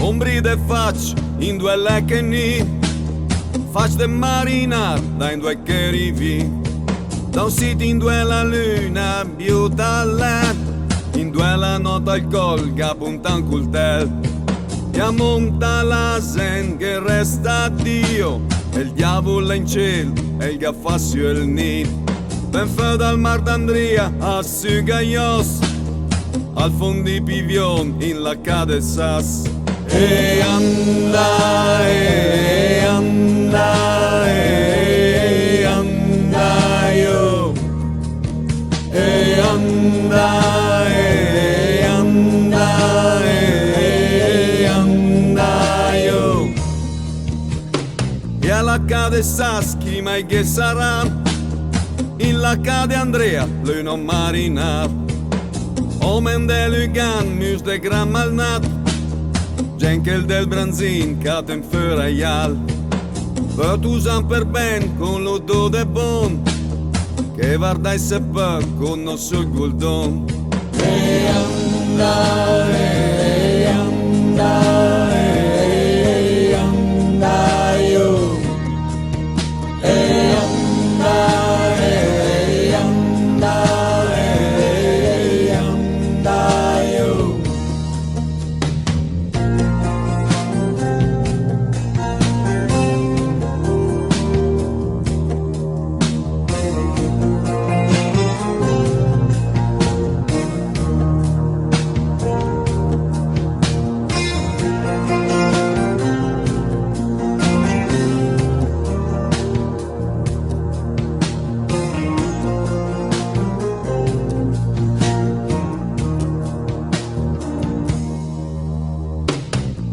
Ombri de faccio in due lecche ni, faccio de marinar da in due che rivi. Da un sito in due la luna, più dall'è, in due la notte al colga, punta un coltel. E a monta la zen che resta a Dio, e il diavolo in cielo, e il gaffassio e il nid. Ben fe dal mar d'Andria a Sugaios, al fondi pivion in la cade sas. E anda, e anda, e anda io. E anda, e anda, e anda io. E alla cade sas chi mai che sarà, in la cade Andrea lui non marinar. Omen de Lugan, mus de gran malnat, Genkel del Branzin, caten făraial. Vă tuzam per ben con lo do de bon, che vardai se pă con nostro guldon. E anda, e anda, e anda io. E anda, e anda, e anda io.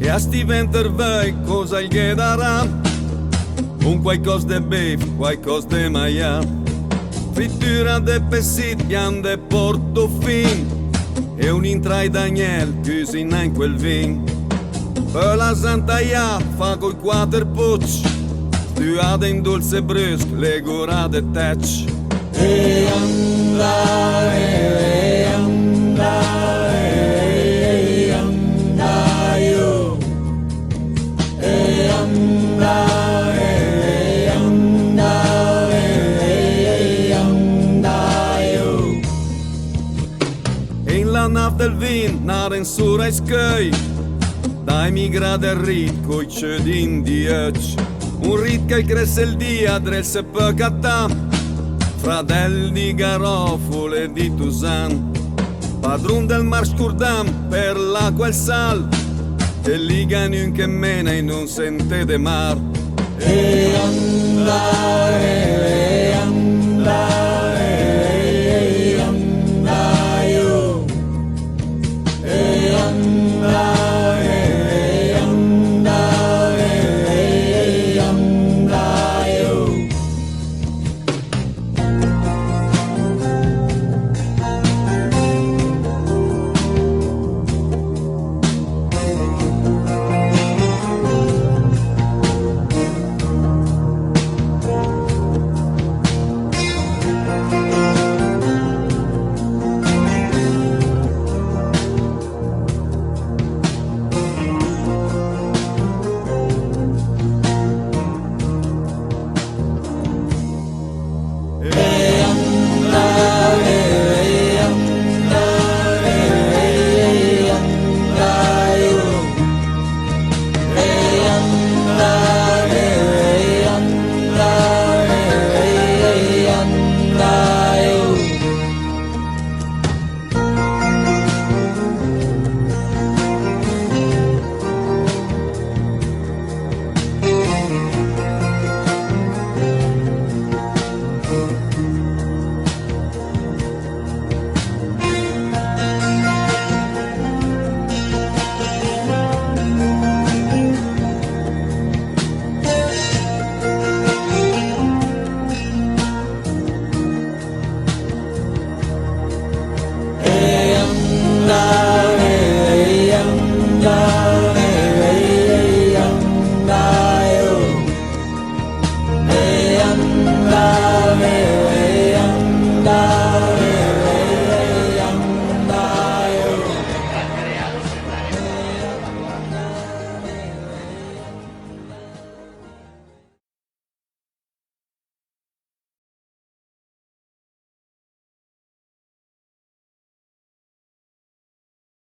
E a sti ventervei cosa gli darà? Un qualcosa de beef, qualcosa de maia, frittura de pessit, pian de portofin, e un intrai Daniel cucina in quel vin. Per la santaia fa col quater pucci, stuade in dolce brusc, le gorade tech. E anda, e anda, e anda io. E anda, e anda, e anda io. E in la nave del vin, naren sura e scăi, dai migrade il rit coi cedin di ec. Un rit che cresce il dia, drel se păcata, fradel di garofole di Tusan, padrun del mar scurdam per l'acqua e il sal, che liga in che mena in un sente de mar. E anda, e anda.